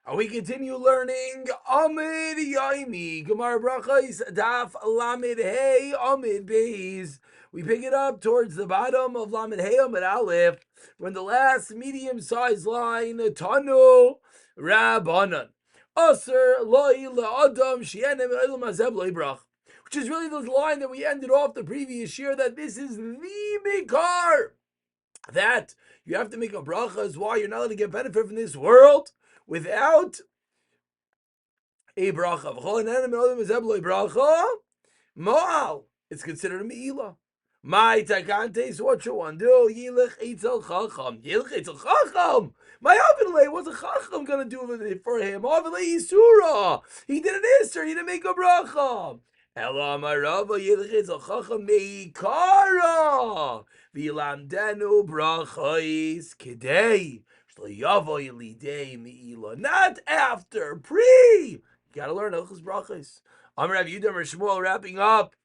And we continue learning Amud Yomi, Gemara Berachos Daf Lamed Hey Amud Beis. We pick it up towards the bottom of Lamed Hey Amud Aleph, when the last medium-sized line, Tanu Rabbanan, Aser Loi LaAdam She'enem Elam Hazeb Loibrach, which is really the line that we ended off the previous year, that this is the Mikar, that you have to make a bracha is why you're not allowed to get benefit from this world without a bracha. It's considered a me'ilah. My takantes, what you want to do? Yilich etzel chacham. Yilich etzel chacham. My avilei, what's a chacham going to do for him? Avilei isura. He did an iser. He didn't make a bracha. Ela marava yilich etzel chacham meikara. Vilamdenu brachais kidei. Not after, pre. You gotta learn Hilchos Brachos. Amar Rav Yehuda Shmuel, wrapping up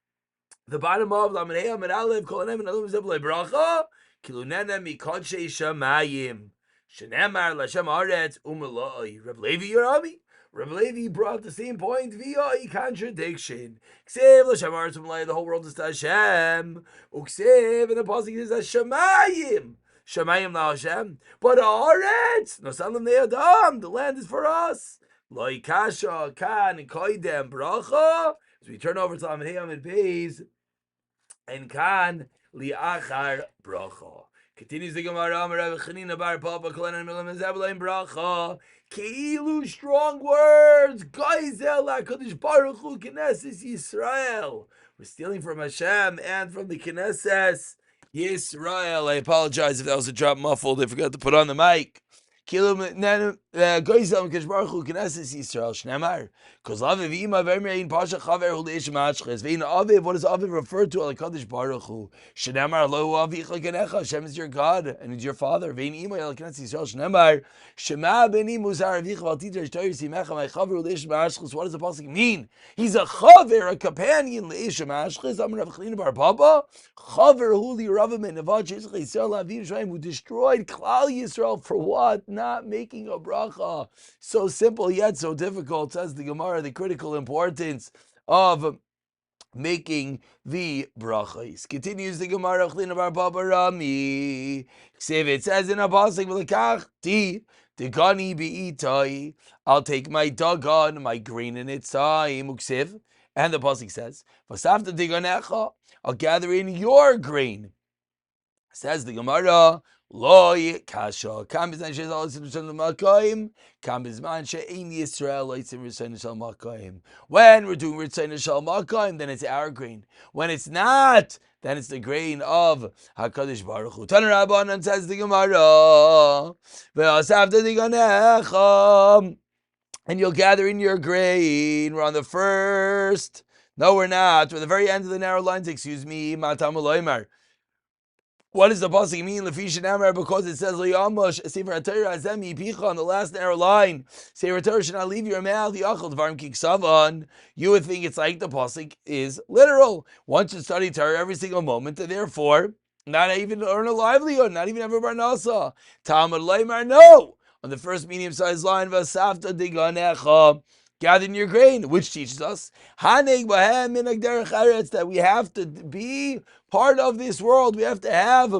the bottom of Lamed Hey Amud Aleph, Kol Hanem and Elam Zeb Bracha, Kilunena Mikodshe Shamayim, Shenemar Lashem Aretz Umaloi. Reb Levi Yerabi. Reb Levi brought the same point via a contradiction. Ksev Lashem Aretz Umaloi, the whole world is to Hashem. Uksev, and the pasuk is Shamayim. Shamayim la Hashem, but Haaretz, no salam ne'adam, the land is for us. Loi kasha kan koidem bracha. As we turn over to Amud Hey Amud Beis, and kan liachar bracha. Continues the Gemara, Rav Chanina bar Papa Kolen Milam Zebulaim bracha. Keilu, strong words. Gaizel HaKadosh Baruch Hu Knesses Yisrael. We're stealing from Hashem and from the Knesses Yisrael. I apologize if that was a drop muffled. I forgot to put on the mic. Goizam Kadosh Baruch Hu Knesses Yisrael Shnemar. Because Aviv Ima Vermein Pasha Chaver Hu Leish Machches. Vein Aviv. What does Aviv refer to? Al Kadosh Baruch Hu. Shnemar Lo Avicha Kenecha. Hashem is your God and is your Father. Vein Ima Al Knesses Yisrael Shnemar. Shema Beni Muzar Avicha Val Titer Shtoyer Simecha My Chaver Hu Leish Machches. What does the pasuk mean? He's a Chaver, a companion Leish Machches. Amar Rav Chanina bar Papa. Chaver Hu Li Ravim and Nevad Sheitzach Yisrael Aviv Shraim, who destroyed Klal Yisrael for what? Not making a bracha. So simple yet so difficult, says the Gemara, the critical importance of making the brachas. Continues the Gemara, Chlina bar Baba Rami. It says in a pasuk, V'lekachti degani be'itai, I'll take my dagan, my grain in its time, uksiv. And the pasuk says, V'savta deganecha, I'll gather in your grain. Says the Gemara, Loi kasha kam bizman she'al yisrael l'makayim kam bizman she'ein Yisrael yisrael l'makayim. When we're doing Yisrael l'makayim, then it's our grain. When it's not, then it's the grain of HaKadosh Baruch Hu. Tana Rabbanan, says the Gemara, ve'asavta diganecha, and you'll gather in your grain. We're on the first. No, we're not. We're at the very end of the narrow lines. Excuse me. Matam loymar. What does the pasuk mean? Lefishin Amar, because it says Liyamosh Sefer Torah Azemi Picha on the last narrow line. Sefer Torah should not leave your mouth. Yachol Dvarim Kiksavan. You would think it's like the pasuk is literal. One should study Torah every single moment, and therefore not even earn a livelihood, not even have a barnasa. Talmud Leimar, no. On the first medium-sized line, Vasafta Diganecha, gather in your grain, which teaches us that we have to be part of this world. We have to have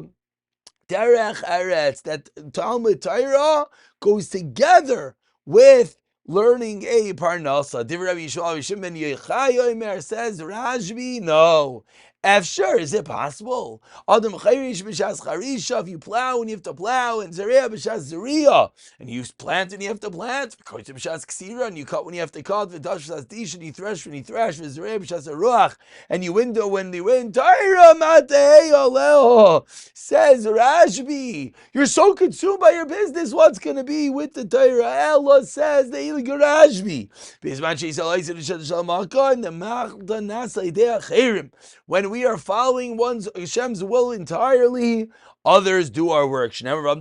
derech eretz. That Talmud Torah goes together with learning a parnasa. Divrei Rabbi Yishmael Shimon ben Yochai Yomer, says Rashbi, no. Sure, is it possible? Adam chayrish b'shas charisha, if you plow and you have to plow, and zariah b'shas zariah, and you plant and you have to plant, koyta b'shas ksira, and you cut when you have to cut, v'dash b'shas dish, and you thresh when you thresh, v'zariah b'shas aruach, and you window when you wind. Torah matei oleo, says Rashbi. You're so consumed by your business, what's going to be with the Torah? Ella says the Ilig Rashbi. B'zman she'isal ha'isad v'shad shal makon, the machda nasa idea chayrim. When we are following Hashem's will entirely, Others do our work. However, on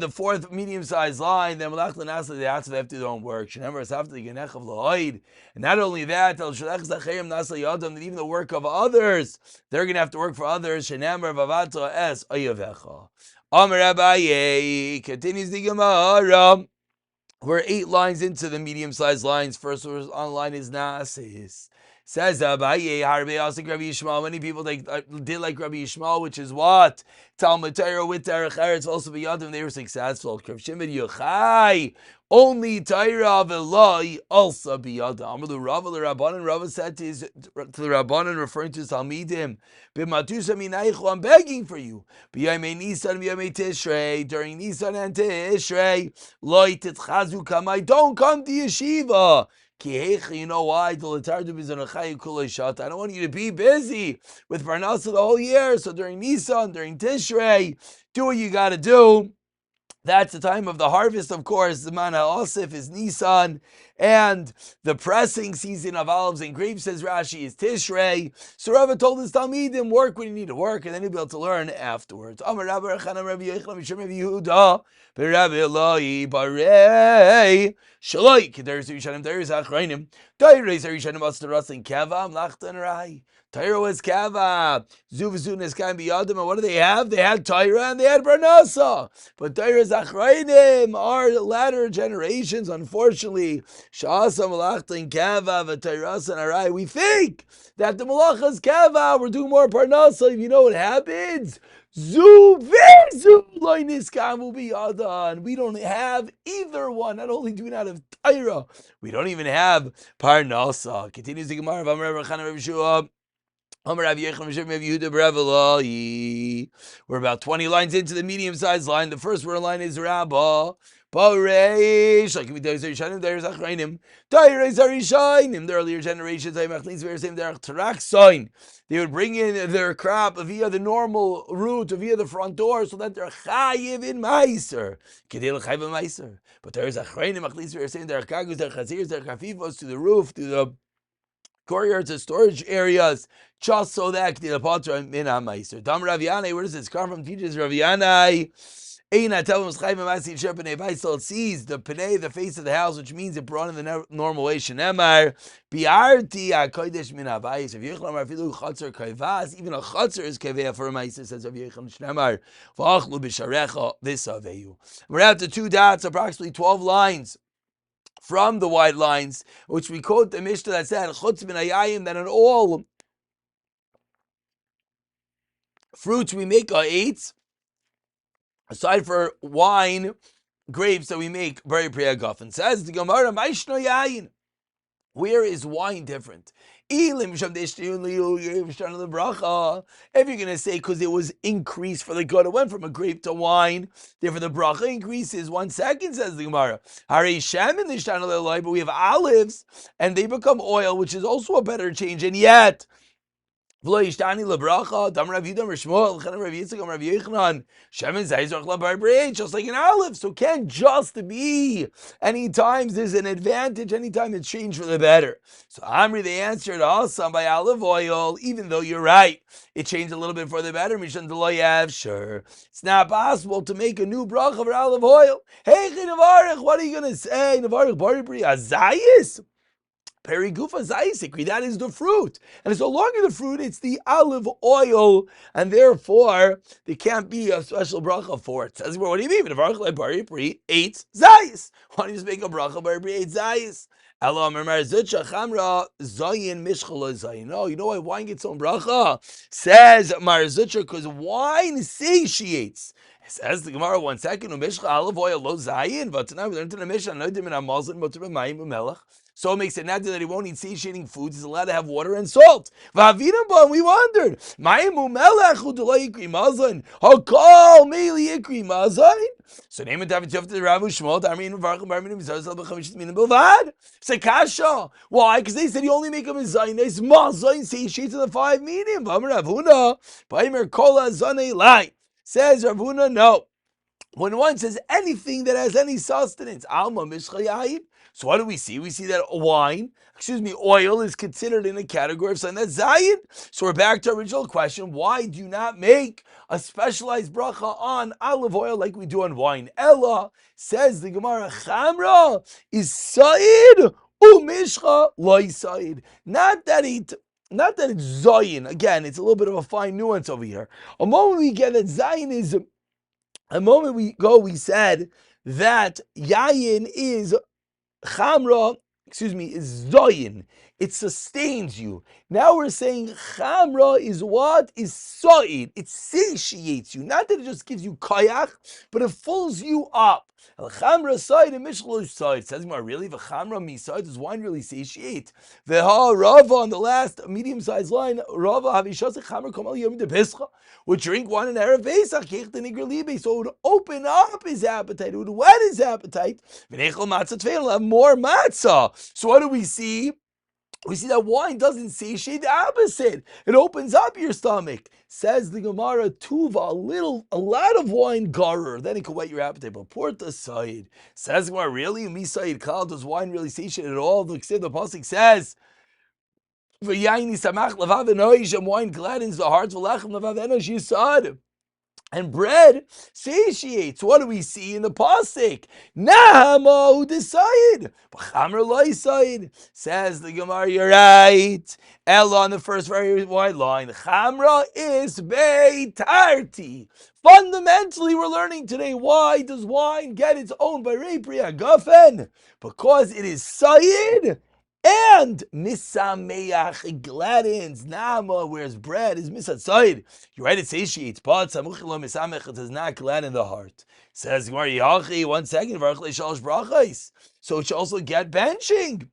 the fourth medium-sized line, then they have to do their own work. And not only that, that even the work of others, they're going to have to work for others. Continues the Gemara. We're 8 lines into the medium-sized lines. First on line is Nasis. Says Abaye, Harbe Asik Rabbi Yishmael. Many people did like Rabbi Yishmael, which is what? Talmud Torah with Derech Eretz, also Biyadim, they were successful. Krav Shimon Yochai, only Torah Veloi, also Biyadim. Amru Rava the Rabbanan, Rava said to the Rabbanan, referring to his Talmidim, B'matusa minaychu, I'm begging for you. B'yamei Nisan, b'yamei Tishrei, during Nisan and Tishrei, Loi titchazu kamai, don't come to yeshiva. You know why? I don't want you to be busy with Parnasa the whole year. So during Nisan, during Tishrei, do what you got to do. That's the time of the harvest, of course. The Mana Osif is Nisan, and the pressing season of olives and grapes, says Rashi, is Tishrei. So Rava told his Talmidim, work when you need to work, and then you'll be able to learn afterwards. Amar Rabbi Yechanan, Rabbi Yochanan, Mishum Rabbi Yehuda, Rabbi Eloi, Barei, Shaloi, Kederis Rishanim, Deris Achrayim, Deris Rishanim, Astaras, and Keva, Mlachtan Rai. Torah was Kava, Zuvazun is Kan Biyadim, and what do they have? They had Torah and they had Parnasa. But Torah Zachrayim, our latter generations, unfortunately, Sha'asa Malachtan Kava, V'Torahs and Arai, we think that the Malachas Kava, we're doing more Parnasa. You know what happens? Zuvizu Loinis Kamu Biyadan. We don't have either one. Not only do we not have Torah, we don't even have Parnasa. Continues the Gemara of Amar Rabbi Chanan Rabbi Shua. We're about 20 lines into the medium-sized line. The first word line is Rabbah. The earlier generations, they would bring in their crop via the normal route, via the front door, so that they're chayiv in meiser. But there is achrayim, at least we're saying their kagus, their chazirs, their kafifos to the roof, to the courtyards and storage areas, just so that the potter min hameiser. Dam Rav Yanai, where does this come from? Teaches Rav Yanai. Eina tell him chayim masiv shepenei vaisel. It sees the penei, the face of the house, which means it brought in the normal way. Shenemar biarti hakodesh min havayis. If Yechlam afilu chatzar kavas, even a chatzar is kaveh for a meiser. Says Rav Yechlam Shenemar v'achlu b'sharecha v'saveyu. We're out to 2 dots, approximately 12 lines from the white lines, which we quote the Mishnah that said, Chutz min hayayim, that in all fruits we make our eights, aside for wine, grapes that we make very priyagaf. Says the Gemara, Maishno yayin. Where is wine different? If you're going to say because it was increased for the good, it went from a grape to wine, therefore the bracha increases 1 second, says the Gemara. But we have olives, and they become oil, which is also a better change, and yet just like in olives, so can't just be. Anytime there's an advantage, anytime it's changed for the better. So Amri, they answered also by olive oil, even though you're right, it changed a little bit for the better. Sure, it's not possible to make a new bracha for olive oil. Hey, what are you going to say? Perigufa zaisikri, that is the fruit. And it's no longer the fruit, it's the olive oil, and therefore there can't be a special bracha for it. Says, well, what do you mean? Eight zayis. Why don't you just make a bracha bari 8 zayis? No, you know why wine gets on bracha? Says Marzucha, because wine satiates. Says the Gemara, 1 second, olive oil lo zayin, but tonight we learned in the Mishnah, so it makes it not that he won't eat satiating foods. He's allowed to have water and salt. And we wondered, so name it the Rav Shmuel. Kasha. Why? Because they said you only make them in zayin. It's mazayin satiates in the 5 medium. Says Rav Huna, no. when one says anything that has any sustenance, alma mishcha yayin. So what do we see? We see that oil is considered in a category of something that's zayin. So we're back to our original question: why do you not make a specialized bracha on olive oil like we do on wine? Ella, says the Gemara, chamra is said umishcha loy said. Not that it's zayin. Again, it's a little bit of a fine nuance over here. A moment we get that zayin is. A moment we said that yayin is chamra, is zoyin. It sustains you. Now we're saying chamra is what? Is soid. It satiates you. Not that it just gives you koyach, but it fills you up. Chamra soid and mishlosh soid. Says more really, the chamra mi soid, does wine really satiate? The ha rava on the last medium-sized line, rava havishasik chamra komal yom de pescha, would drink wine in Erev Pesach, kech the nigger libe, so it would open up his appetite, it would whet his appetite, v'nechel matzah tefel, will have more matzah. So what do we see? We see that wine doesn't satiate, the opposite. It opens up your stomach. Says the Gemara, tuva, a lot of wine garer, then it can whet your appetite. But port aside, says the Gemara, really? Misayid kal, does wine really satiate at all? The pasuk says, v'yayin samach levav enoish, and wine gladdens the hearts, v'lachem levav enosh yisad. And bread satiates. What do we see in the pasuk? Nahama who decide, b'chamra loisayid. Says the Gemara, you're right. Ella on the first very wide line. Chamra is beitarti. Fundamentally, we're learning today, why does wine get its own barei priya gafen? Because it is sayid and misameach, it gladdens. Nama, whereas bread is misatzayid. You're right, it satiates, but samuchilo misamech, it does not gladden the heart. Says Gemara, Yachi, 1 second, so it should also get benching.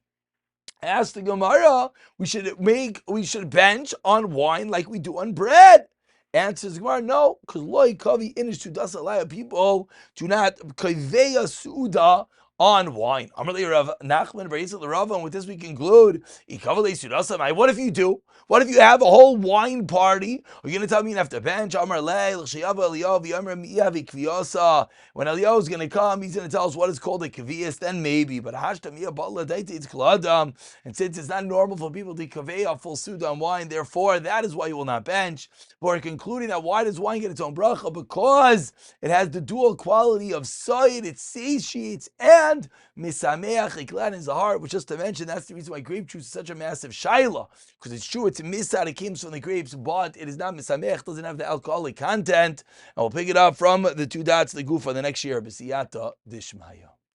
Ask the Gemara, we should bench on wine like we do on bread. Answers Gemara, no, because loy kavi inish sudasa laya, people do not kaveya suda on wine. Amarli Rav Nachman Bereisa Rav, and with this we conclude. What if you do? What if you have a whole wine party? Are you going to tell me you have to bench? When Eliyahu is going to come, he's going to tell us what is called a kaviyas, then maybe. But and since it's not normal for people to kaveh a full suda on wine, therefore that is why you will not bench. But we're concluding that why does wine get its own bracha? Because it has the dual quality of soid, it satiates, and misameach, it gladdens the heart. Which, just to mention, that's the reason why grape juice is such a massive shaila. Because it's true, it's a misad, it comes from the grapes, but it is not misameach, doesn't have the alcoholic content. And we'll pick it up from the 2 dots, the gufa, the next year, b'siyata dishmaya.